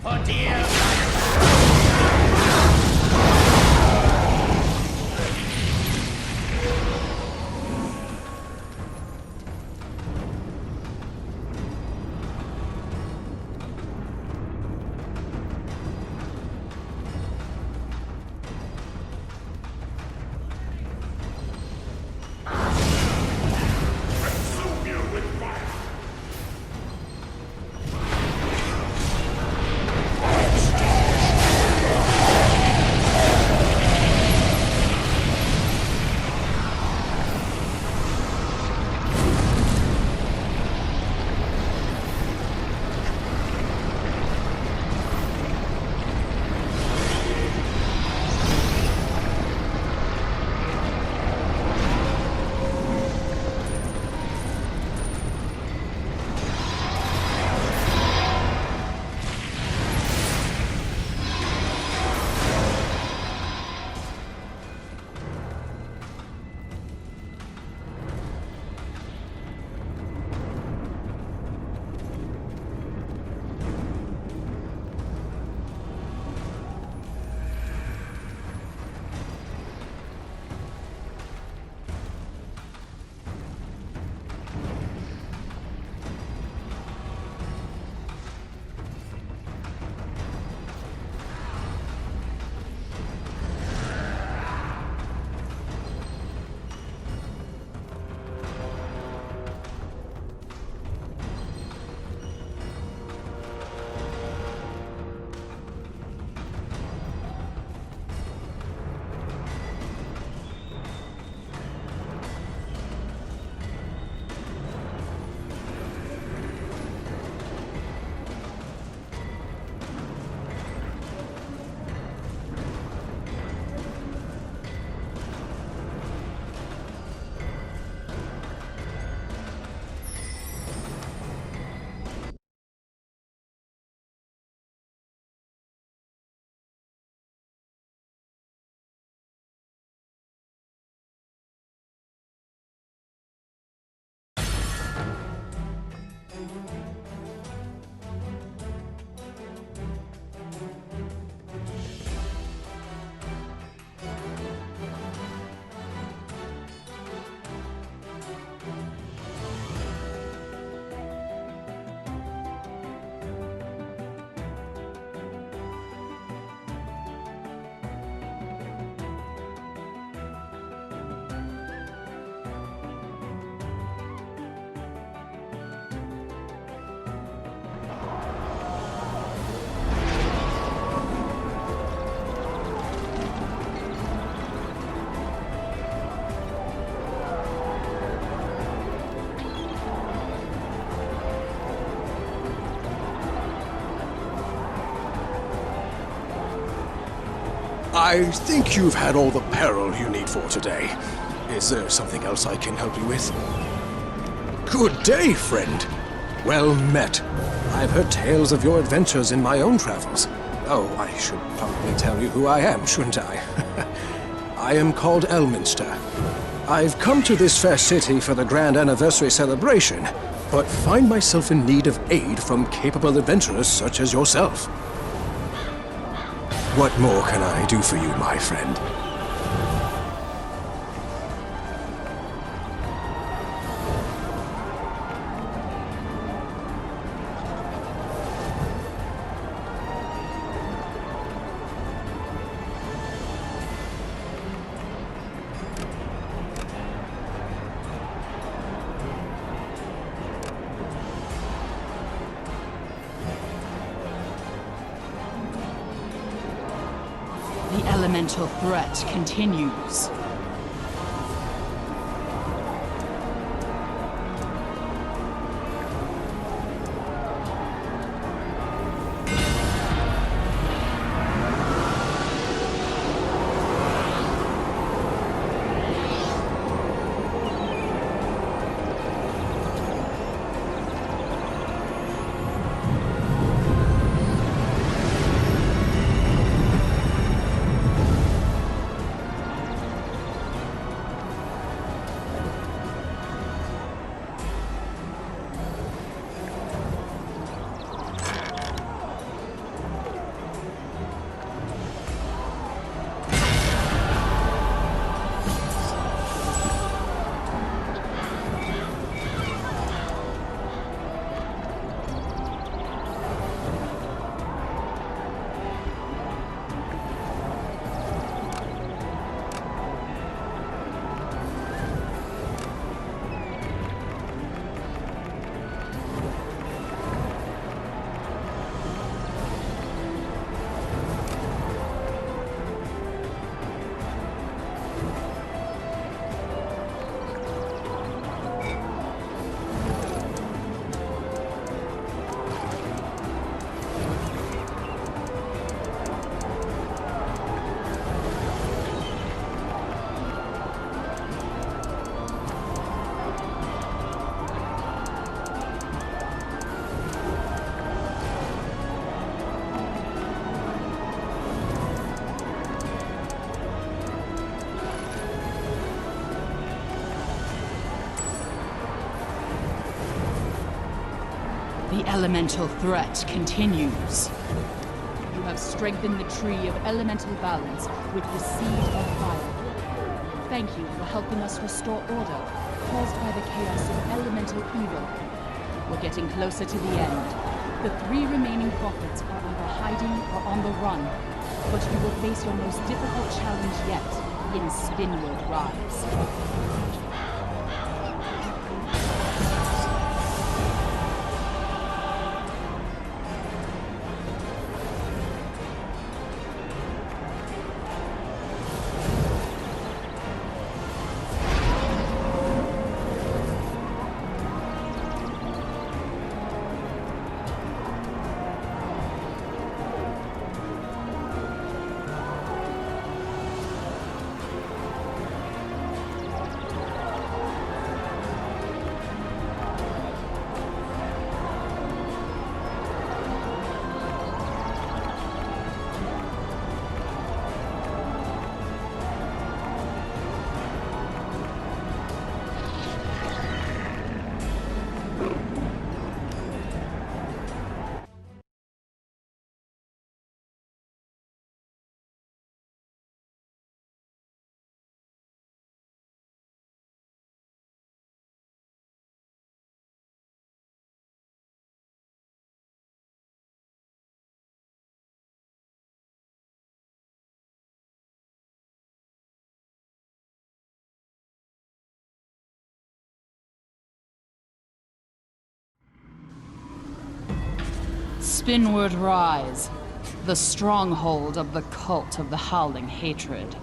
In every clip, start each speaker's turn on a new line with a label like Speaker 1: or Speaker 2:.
Speaker 1: For dear
Speaker 2: I think you've had all the peril you need for today. Is there something else I can help you with? Good day, friend. Well met. I've heard tales of your adventures in my own travels. Oh, I should probably tell you who I am, shouldn't I? I am called Elminster. I've come to this fair city for the grand anniversary celebration, but find myself in need of aid from capable adventurers such as yourself. What more can I do for you, my friend?
Speaker 3: The elemental threat continues. The elemental threat continues. You have strengthened the tree of elemental balance with the seed of fire. Thank you for helping us restore order caused by the chaos of elemental evil. We're getting closer to the end. The 3 remaining prophets are either hiding or on the run, but you will face your most difficult challenge yet in Spinward Rise. Spinward Rise, the stronghold of the cult of the Howling Hatred.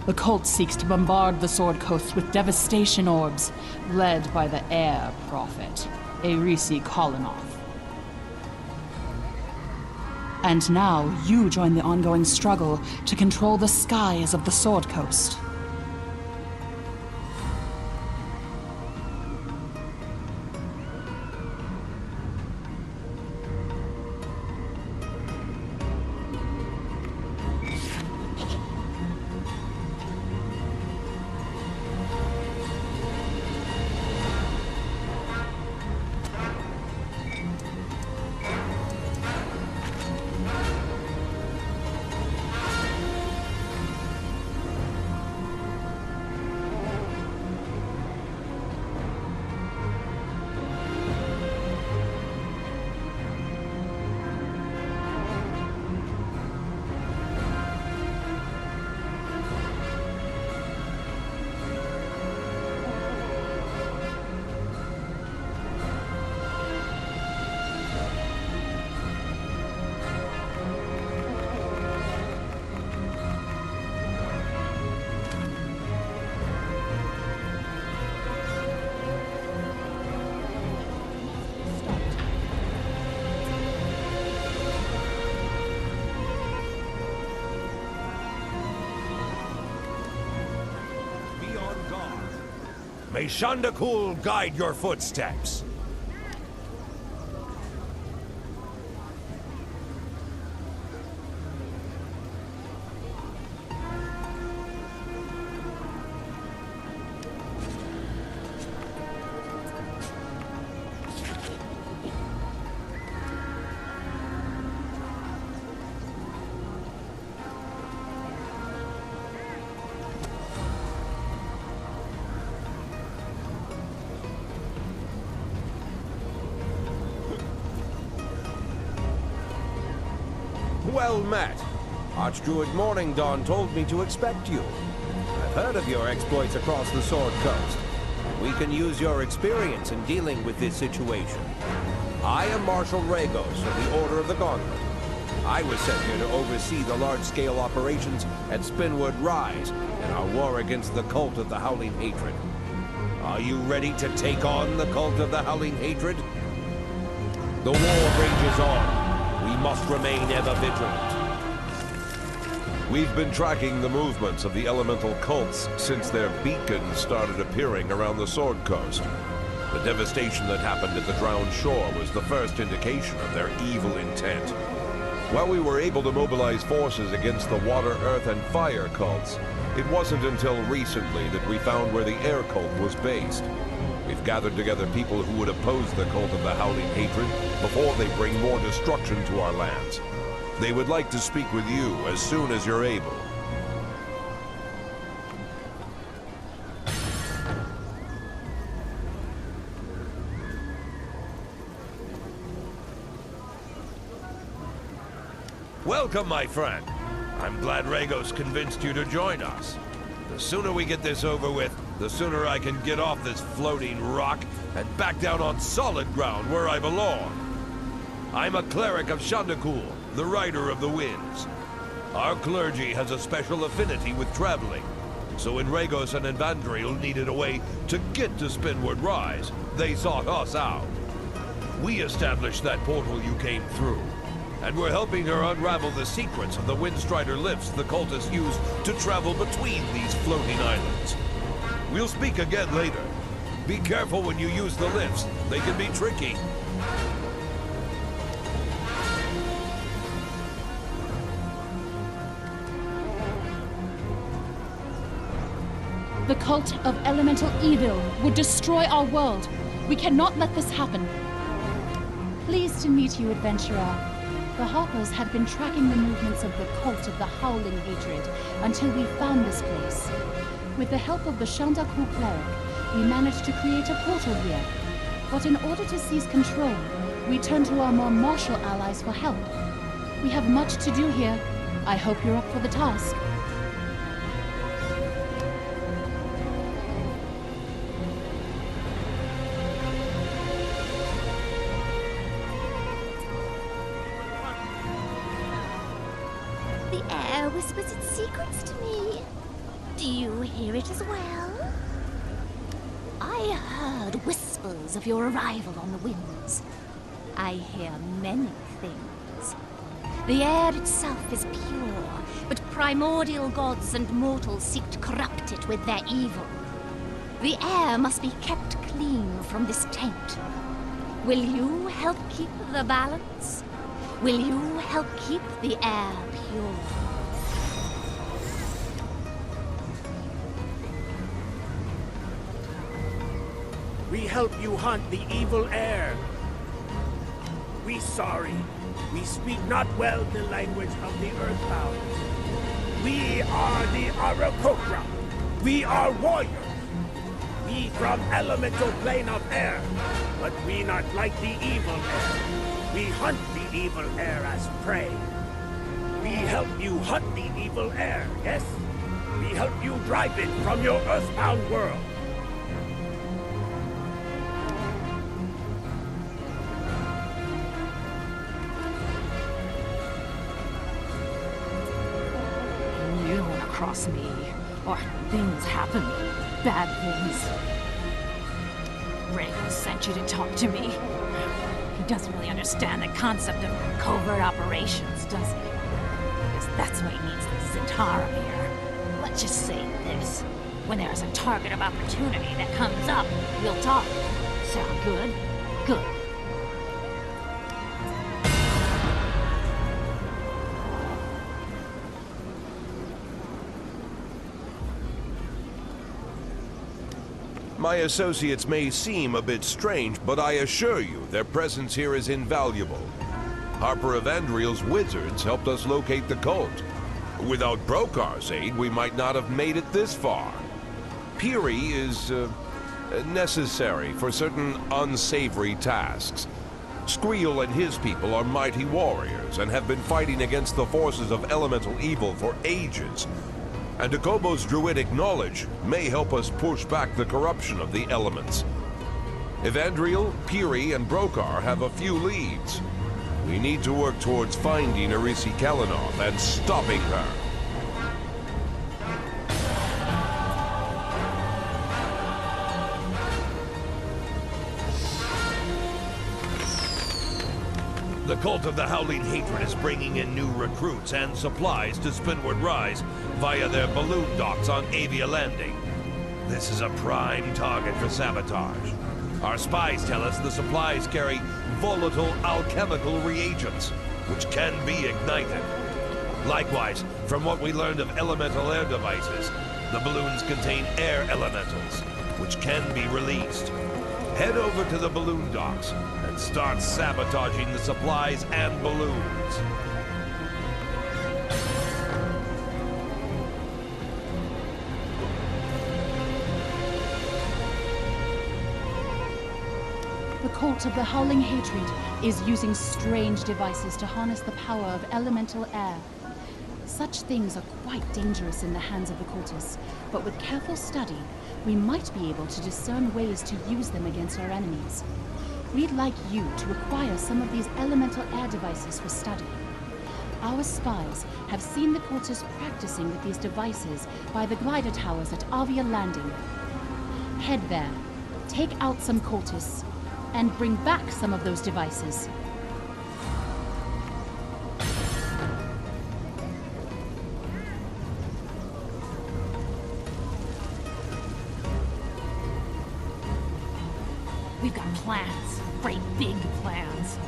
Speaker 3: The cult seeks to bombard the Sword Coast with devastation orbs, led by the Air Prophet, Erisi Kolonov. And now you join the ongoing struggle to control the skies of the Sword Coast.
Speaker 1: May Shandakul guide your footsteps. Well met. Archdruid Morning Dawn told me to expect you. I've heard of your exploits across the Sword Coast. We can use your experience in dealing with this situation. I am Marshal Ragos of the Order of the Gauntlet. I was sent here to oversee the large-scale operations at Spinward Rise and our war against the cult of the Howling Hatred. Are you ready to take on the cult of the Howling Hatred? The war rages on. We must remain ever vigilant.
Speaker 4: We've been tracking the movements of the elemental cults since their beacons started appearing around the Sword Coast. The devastation that happened at the Drowned Shore was the first indication of their evil intent. While we were able to mobilize forces against the water, earth, and fire cults, it wasn't until recently that we found where the air cult was based. We've gathered together people who would oppose the cult of the Howling Hatred before they bring more destruction to our lands. They would like to speak with you as soon as you're able. Welcome, my friend. I'm glad Ragos convinced you to join us. The sooner we get this over with, the sooner I can get off this floating rock and back down on solid ground where I belong. I'm a cleric of Shandakul, the Rider of the Winds. Our clergy has a special affinity with traveling, so when Ragos and Evandriel needed a way to get to Spinward Rise, they sought us out. We established that portal you came through, and we're helping her unravel the secrets of the Windstrider lifts the cultists use to travel between these floating islands. We'll speak again later. Be careful when you use the lifts. They can be tricky.
Speaker 3: The cult of elemental evil would destroy our world. We cannot let this happen. Pleased to meet you, adventurer. The Harpers had been tracking the movements of the cult of the Howling Hatred until we found this place. With the help of the Shandakul cleric, we managed to create a portal here. But in order to seize control, we turned to our more martial allies for help. We have much to do here. I hope you're up for the task.
Speaker 5: Whispers its secrets to me. Do you hear it as well? I heard whispers of your arrival on the winds. I hear many things. The air itself is pure, but primordial gods and mortals seek to corrupt it with their evil. The air must be kept clean from this taint. Will you help keep the balance? Will you help keep the air pure?
Speaker 6: We help you hunt the evil air. We sorry. We speak not well the language of the earthbound. We are the Arakokra. We are warriors. We from elemental plane of air. But we not like the evil air. We hunt the evil air as prey. We help you hunt the evil air, yes? We help you drive it from your earthbound world.
Speaker 7: Cross me, or things happen. Bad things. Ragos sent you to talk to me. He doesn't really understand the concept of covert operations, does he? Because that's what he needs the Zintara here. Let's just say this. When there's a target of opportunity that comes up, we'll talk. Sound good? Good.
Speaker 4: My associates may seem a bit strange, but I assure you their presence here is invaluable. Harper Evandriel's wizards helped us locate the cult. Without Brokar's aid, we might not have made it this far. Piri is necessary for certain unsavory tasks. Squeal and his people are mighty warriors and have been fighting against the forces of elemental evil for ages. And Akobo's druidic knowledge may help us push back the corruption of the elements. Evandriel, Piri, and Brokar have a few leads. We need to work towards finding Arisi Kalinov and stopping her. The cult of the Howling Hatred is bringing in new recruits and supplies to Spinward Rise via their balloon docks on Avia Landing. This is a prime target for sabotage. Our spies tell us the supplies carry volatile alchemical reagents, which can be ignited. Likewise, from what we learned of elemental air devices, the balloons contain air elementals, which can be released. Head over to the balloon docks and start sabotaging the supplies and balloons.
Speaker 3: The cult of the Howling Hatred is using strange devices to harness the power of elemental air. Such things are quite dangerous in the hands of the cultists, but with careful study, we might be able to discern ways to use them against our enemies. We'd like you to acquire some of these elemental air devices for study. Our spies have seen the cultists practicing with these devices by the glider towers at Avia Landing. Head there, take out some cultists, and bring back some of those devices.
Speaker 7: We've got plans. Great big plans.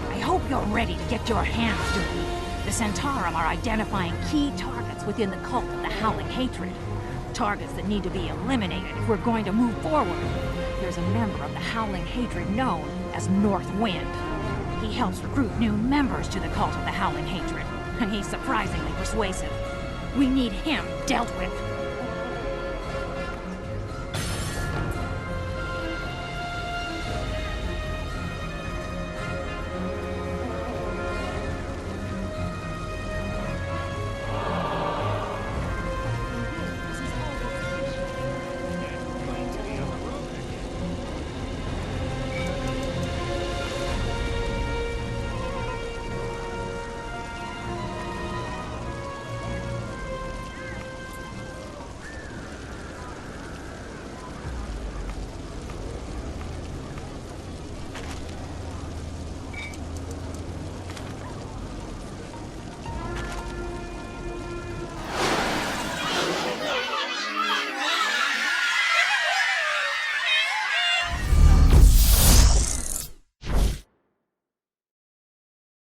Speaker 7: I hope you're ready to get your hands dirty. The Centaurum are identifying key targets within the cult of the Howling Hatred. Targets that need to be eliminated if we're going to move forward. There's a member of the Howling Hatred known as North Wind. He helps recruit new members to the cult of the Howling Hatred, and he's surprisingly persuasive. We need him dealt with.